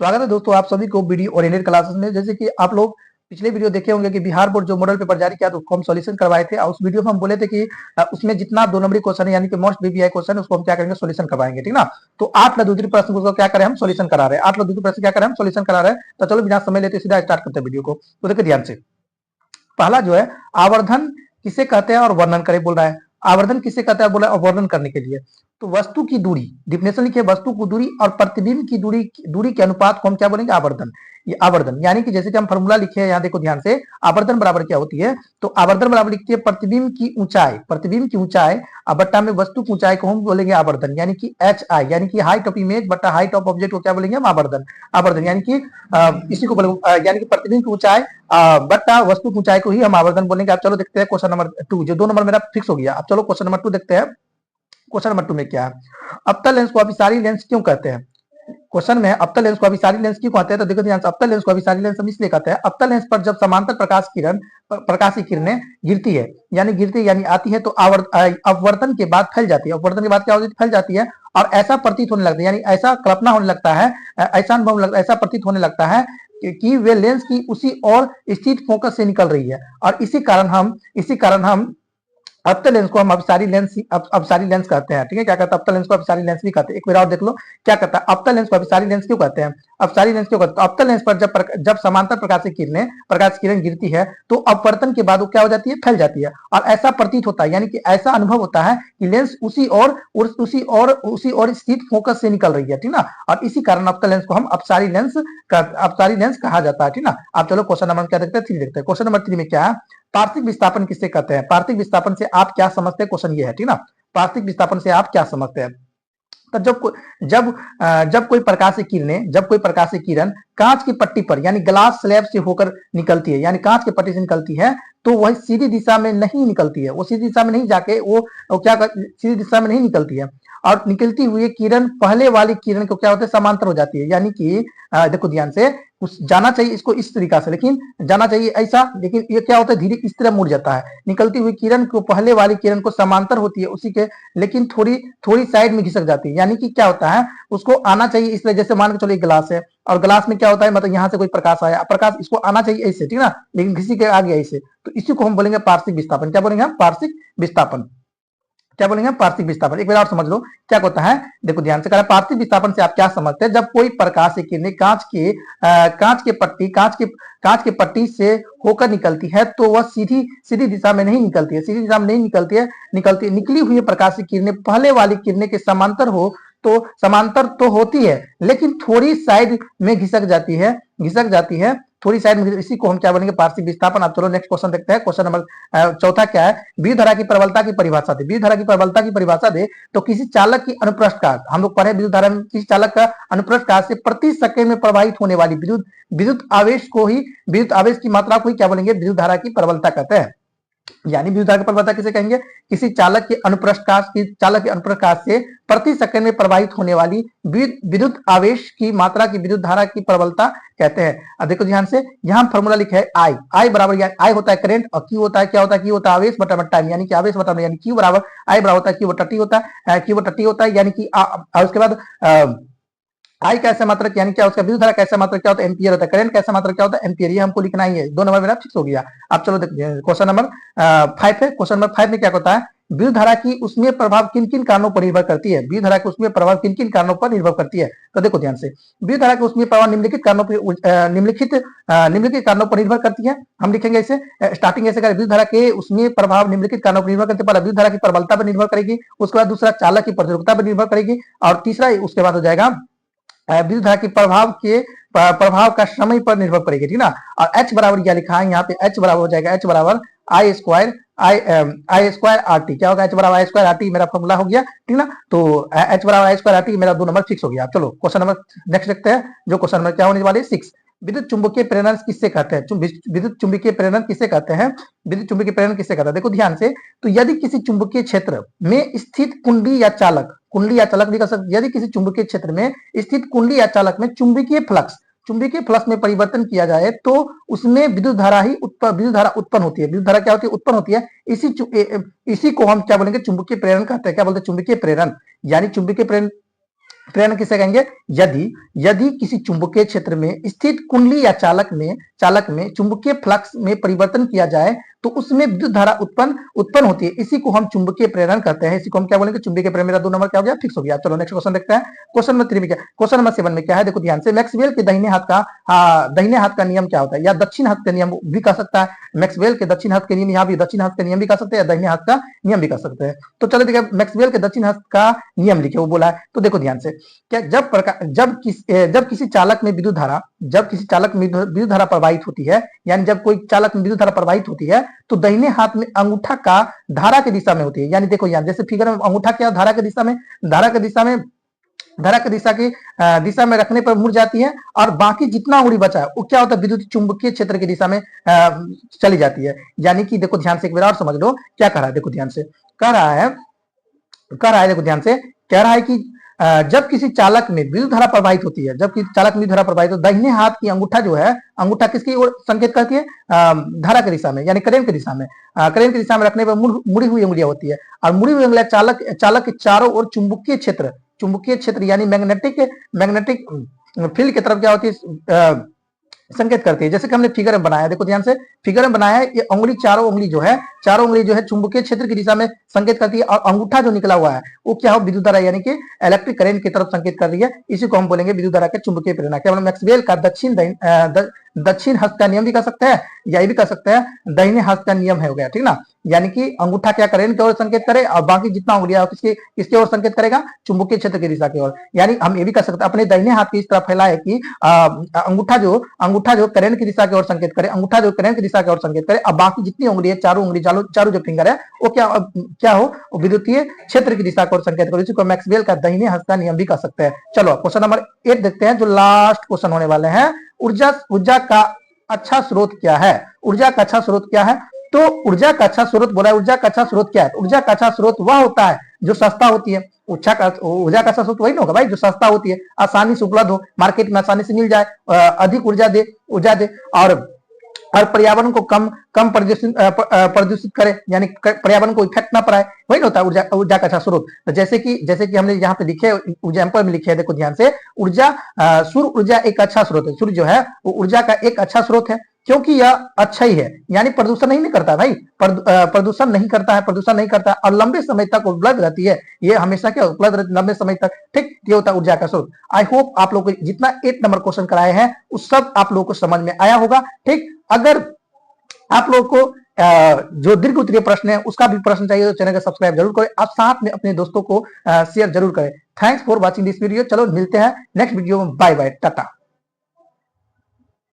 स्वागत है दोस्तों आप सभी को वीडियो ओरिएंटेड क्लासेस में। जैसे कि आप लोग पिछले वीडियो देखे होंगे कि बिहार बोर्ड जो मॉडल पेपर जारी किया तो उसको हम सॉल्यूशन करवाए थे और उस वीडियो में हम बोले थे कि उसमें जितना 2 नंबरी क्वेश्चन है यानी कि मोस्ट बीबीआई क्वेश्चन है उसको हम क्या करेंगे सॉल्यूशन करवाएंगे, ठीक ना। तो 8 दूसरी प्रश्न को क्या करें हम सॉल्यूशन करा रहे हैं, 8 दूसरी प्रश्न क्या करें हम सॉल्यूशन करा रहे हैं। तो चलो बिना समय लेते सीधा स्टार्ट करते हैं वीडियो को। तो देखिए ध्यान से, पहला जो है आवर्धन किसे कहते हैं और वर्णन करें बोल रहा है। आवर्धन किसे कहता है बोला और वर्णन करने के लिए तो वस्तु की दूरी, डिफिनेशन लिखिए, वस्तु की दूरी और प्रतिबिंब की दूरी के अनुपात को हम क्या बोलेंगे आवर्धन। ये आवर्धन यानी कि जैसे कि हम फॉर्मूला लिखे हैं यहाँ देखो ध्यान से, आवर्धन बराबर क्या होती है तो आवर्धन बराबर लिखती है प्रतिबिंब की ऊंचाई, प्रतिबिंब की ऊंचाई अब बट्टा में वस्तु की ऊंचाई को हम बोलेंगे आवर्धन यानी कि एच आई यानी कि हाइट ऑफ इमेज बट्टा हाइट ऑफ ऑब्जेक्ट को क्या बोलेंगे हम आवर्धन। आवर्धन यानी कि इसी को बोलेंगे यानी कि प्रतिबिंब की ऊंचाई बट्टा वस्तु की ऊंचाई को ही हम आवर्धन बोलेंगे। आप चलो देखते हैं क्वेश्चन नंबर 2, जो 2 नंबर मेरा फिक्स हो गया। अब चलो क्वेश्चन नंबर 2 देखते हैं। क्वेश्चन नंबर 2 में क्या है, अवतल लेंस को अभिसारी लेंस क्यों कहते हैं। क्वेश्चन में अवतल लेंस को अभिसारी लेंस क्यों कहते हैं तो देखो ध्यान से, अवतल लेंस को अभिसारी लेंस हम इसलिए कहते हैं, अवतल लेंस पर जब समांतर प्रकाशीय किरणें गिरती है यानी गिरती यानी आती है तो अपवर्तन के बाद फैल जाती है। अपवर्तन के बाद क्या होती है, फैल जाती है और ऐसा प्रतीत होने लगता है यानी ऐसा कल्पना होने लगता है, ऐसा अनुभव ऐसा प्रतीत होने लगता है कि वे लेंस की उसी और स्थित फोकस से निकल रही है। और इसी कारण हम अवतल लेंस को हम अपसारी लेंस कहते हैं, ठीक है। क्या कहता है अवतल लेंस को अपसारी लेंस भी कहते हैं। एक बार और देख लो क्या कहता है, अवतल लेंस को अपसारी लेंस क्यों कहते हैं। अपसारी लेंस क्यों कहते हैं, अवतल लेंस पर जब समांतर प्रकाश किरण गिरती है तो अपवर्तन के बाद वो क्या हो जाती है, फैल जाती है और ऐसा प्रतीत होता है यानी कि ऐसा अनुभव होता है कि लेंस उसी और स्थित फोकस से निकल रही है, ठीक ना। और इसी कारण अवतल लेंस को हम अपसारी लेंस कहा जाता है, ठीक ना। आप चलो क्वेश्चन नंबर क्या देखते हैं, 3 देखते हैं। क्वेश्चन नंबर 3 में क्या है, पार्थिव विस्थापन किसे कहते हैं। पार्थिव विस्थापन से आप क्या समझते हैं, क्वेश्चन ये है, ठीक ना। पार्थिव विस्थापन से आप क्या समझते हैं। तो जब कोई प्रकाश की किरण कांच की पट्टी पर यानी ग्लास स्लैब से होकर निकलती है यानी कांच की पट्टी से निकलती है तो वह सीधी दिशा में नहीं निकलती है, वो सीधी दिशा में नहीं जाके वो क्या सीधी दिशा में नहीं निकलती है और निकलती हुई किरण पहले वाली किरण को क्या होता है समांतर हो जाती है। यानी कि देखो ध्यान से, जाना चाहिए इसको इस तरीका से लेकिन जाना चाहिए ऐसा, लेकिन ये क्या होता है धीरे इस तरह मुड़ जाता है। निकलती हुई किरण को पहले वाली किरण को समांतर होती है उसी के, लेकिन थोड़ी साइड में घिसक जाती है। यानी कि क्या होता है उसको आना चाहिए इस तरह, जैसे मान के चलो एक गिलास है और गिलास में क्या होता है मतलब यहाँ से कोई प्रकाश आया, प्रकाश इसको आना चाहिए ऐसे, ठीक ना, लेकिन किसी के आ गया ऐसे, तो इसी को हम बोलेंगे पार्श्विक विस्थापन। क्या बोलेंगे हम, पार्श्विक विस्थापन। क्या बोलेंगे पार्श्विक विस्थापन। एक बार और समझ लो क्या होता है, देखो ध्यान से, पार्श्विक विस्थापन से आप क्या समझते हैं, जब कोई प्रकाश की किरणें कांच के पट्टी से होकर निकलती है तो वह सीधी दिशा में नहीं निकलती है, सीधी दिशा में नहीं निकली हुई प्रकाश की किरणें पहले वाली किरणें के समांतर तो होती है लेकिन थोड़ी साइड में घिसक जाती है थोड़ी साइड में, इसी को हम क्या बोलेंगे पार्श्विक विस्थापन। आप चलो नेक्स्ट क्वेश्चन देखते हैं। क्वेश्चन नंबर 4 क्या है, विद्युत धारा की प्रबलता की परिभाषा दे। विद्युत धारा की प्रबलता की परिभाषा दे तो किसी चालक की अनुप्रस्थ काट, हम लोग पढ़े विद्युत धारा में, किसी चालक का अनुप्रस्थ काट से प्रति सेकंड में प्रवाहित होने वाली विद्युत आवेश की मात्रा को ही क्या बोलेंगे विद्युत धारा की प्रबलता कहते हैं। यानी विद्युत धारा की प्रबलता किसे कहेंगे, किसी चालक के अनुप्रस्थ काट से प्रति सेकंड में प्रवाहित होने वाली विद्युत आवेश की मात्रा की विद्युत धारा की प्रबलता कहते हैं। अब देखो ध्यान से, यहाँ फॉर्मूला लिखा है आई बराबर, आई होता है करंट और क्यू होता है क्या होता है, क्यू होता है आवेश बटा टाइम, यानी कि आवेश बटा यानी क्यू बराबर आई बराबर होता है क्यू बटा टी होता है यानी कि उसके बाद आई कैसा मात्रक यानी क्या उसका विद्युत धारा कैसा मात्रक क्या होता है एम्पियर होता है, करंट कैसा मात्रक क्या होता है एम्पियर, ये हमको लिखना ही है। 2 नंबर मेरा फिक्स हो गया। अब चलो क्वेश्चन नंबर 5 है। क्वेश्चन नंबर 5 में क्या होता है, विद्युत धारा की उसमें प्रभाव किन किन कारणों पर निर्भर करती है। विद्युत धारा की उसमें प्रभाव किन किन कारणों पर निर्भर करती है, तो देखो ध्यान से, विद्युत धारा की उसमें प्रभाव निम्नलिखित कारणों पर निर्भर करती है। हम लिखेंगे इसे स्टार्टिंग ऐसे करें, विद्युत धारा के उसमें प्रभाव निम्नलिखित कारणों पर निर्भर करती है। पहला विद्युत धारा की प्रबलता पर निर्भर करेगी, उसके बाद दूसरा चालक की प्रतिरोधकता पर निर्भर करेगी और तीसरा उसके बाद हो जाएगा विद्युत धारा के प्रभाव का समय पर निर्भर करेगी, ठीक ना। और H बराबर क्या लिखा है यहाँ पे, H बराबर हो जाएगा H बराबर आई स्क्वायर आर टी। क्या होगा H बराबर आई स्क्वायर आर टी, मेरा फॉर्मूला हो गया, ठीक ना। तो H बराबर आई स्क्वायर आर टी मेरा 2 नंबर फिक्स हो गया। चलो क्वेश्चन नंबर नेक्स्ट देखते हैं, जो क्वेश्चन नंबर क्या होने वाले 6, विद्युत चुंबकीय प्रेरण किससे कहते हैं। विद्युत चुंबकीय प्रेरण किससे कहते हैं, विद्युत चुंबकीय प्रेरण किससे कहते हैं। देखो ध्यान से, तो यदि किसी चुंबकीय क्षेत्र में स्थित कुंडली या चालक भी कर सकते, यदि किसी चुंबकीय क्षेत्र में स्थित कुंडली या चालक में चुंबकीय फ्लक्स में परिवर्तन किया जाए तो उसमें विद्युत धारा उत्पन्न होती है। विद्युत धारा क्या होती है, उत्पन्न होती है। इसी को हम क्या बोलेंगे चुंबकीय प्रेरण कहते हैं। क्या बोलते हैं, चुंबकीय प्रेरण। यानी चुंबकीय प्रेरण प्रेरण किसे कहेंगे? यदि यदि किसी चुंबकीय क्षेत्र में स्थित कुंडली या चालक में चुंबकीय फ्लक्स में परिवर्तन किया जाए तो उसमें विद्युत धारा उत्पन्न होती है। इसी को हम चुंबकीय प्रेरण कहते हैं। इसी को हम क्या बोलेंगे? चुंबकीय प्रेरण। मेरा 2 नंबर क्या हो गया? फिक्स हो गया। चलो नेक्स्ट क्वेश्चन देखते हैं। क्वेश्चन नंबर 3 में क्या? क्वेश्चन नंबर 7 में क्या है? देखो ध्यान से। मैक्सवेल के दाहिने हाथ का नियम क्या होता है? या दक्षिण हाथ का नियम भी कह सकता है। मैक्सवेल के दक्षिण हाथ के नियम, यहाँ भी दक्षिण हाथ का नियम भी कह सकते हैं, दाहिने हाथ का नियम भी कह सकते हैं। तो चलो देखिए, मैक्सवेल के दक्षिण हाथ का नियम लिखे वो बोला है। तो देखो ध्यान से, क्या जब किसी चालक में विद्युत धारा प्रवाहित होती है, यानी जब कोई चालक में विद्युत धारा प्रवाहित होती है तो दाहिने हाथ में अंगूठा का धारा की दिशा में होती है। यानी देखो यहाँ जैसे फिगर में अंगूठा क्या धारा की दिशा में रखने पर मुड़ जाती है, और बाकी जितना उंगली बचा है वो क्या होता है? विद्युत चुंबकीय क्षेत्र की दिशा में चली जाती है। यानी कि देखो ध्यान से एक बार और समझ लो क्या कह रहा है। देखो ध्यान से कह रहा है, देखो ध्यान से कह रहा है कि जब किसी चालक में विद्युत धारा प्रवाहित होती है, दाहिने हाथ की अंगूठा जो है, अंगूठा किसकी ओर संकेत करती है? धारा की दिशा में, यानी करेंट की दिशा में। करेंट की दिशा में रखने पर मुड़ी हुई उंगलियां होती है, और मुड़ी हुई उंगलियां चालक के चारों ओर चुंबकीय क्षेत्र यानी मैग्नेटिक फील्ड की तरफ क्या होती है? संकेत करती है। जैसे कि हमने फिगर में बनाया, देखो ध्यान से फिगर में बनाया है, ये चारों उंगली जो है चुंबकीय क्षेत्र की दिशा में संकेत करती है, और अंगूठा जो निकला हुआ है वो क्या हो? विद्युत धारा यानी कि इलेक्ट्रिक करंट की तरफ संकेत कर रही है। इसी को हम बोलेंगे विद्युत धारा के चुंबकीय प्रेरणा। क्या मैक्सवेल का दक्षिण हस्त का नियम भी कह सकते हैं, या भी कह सकते हैं दाहिने हस्त का नियम है, हो गया ठीक ना। यानी कि अंगूठा क्या करेंट की ओर संकेत करे, और बाकी जितना उंगलियां किसके ओर संकेत करेगा? चुंबकीय क्षेत्र की दिशा की ओर। यानी हम ये भी कह सकते हैं अपने दाहिने हाथ की इस तरफ फैलाए कि अंगूठा जो करेंट की दिशा की ओर संकेत करे, अब बाकी जितनी उंगली है, चारों जो फिंगर है वो क्या हो? विद्युतीय क्षेत्र की दिशा की ओर संकेत करो। इसी को मैक्सवेल का दाहिने हस्त का नियम भी कह सकते हैं। चलो क्वेश्चन नंबर 8 देखते हैं, जो लास्ट क्वेश्चन होने वाले हैं। ऊर्जा का अच्छा स्रोत क्या है? तो ऊर्जा का अच्छा स्रोत बोला है। ऊर्जा का अच्छा स्रोत क्या है? ऊर्जा का अच्छा स्रोत वह होता है जो सस्ता होती है। ऊर्जा का अच्छा स्रोत वही ना होगा भाई, जो सस्ता होती है, आसानी से उपलब्ध हो, मार्केट में आसानी से मिल जाए, अधिक ऊर्जा दे, और पर्यावरण को कम प्रदूषित करे, यानी पर्यावरण को इफेक्ट ना पड़ाए, वही होता है ऊर्जा का अच्छा स्रोत। तो जैसे कि हमने यहाँ पे लिखे, एग्जाम्पल में लिखे है, देखो ध्यान से। सूर्य ऊर्जा एक अच्छा स्रोत है। सूर्य जो है वो ऊर्जा का एक अच्छा स्रोत है, क्योंकि यह अच्छा ही है, यानी प्रदूषण नहीं करता भाई, प्रदूषण नहीं करता, और लंबे समय तक उपलब्ध रहती है। ये हमेशा क्या उपलब्ध रहती है? लंबे समय तक। ठीक, ये होता है ऊर्जा का स्रोत। आई होप आप लोग को जितना 8 नंबर क्वेश्चन कराए हैं उस सब आप लोगों को समझ में आया होगा। ठीक, अगर आप लोग को जो दीर्घ उत्तरीय प्रश्न है उसका भी प्रश्न चाहिए तो चैनल को सब्सक्राइब जरूर करें, आप साथ में अपने दोस्तों को शेयर जरूर करें। Thanks for watching this video. चलो मिलते हैं नेक्स्ट वीडियो में। Bye bye, Tata.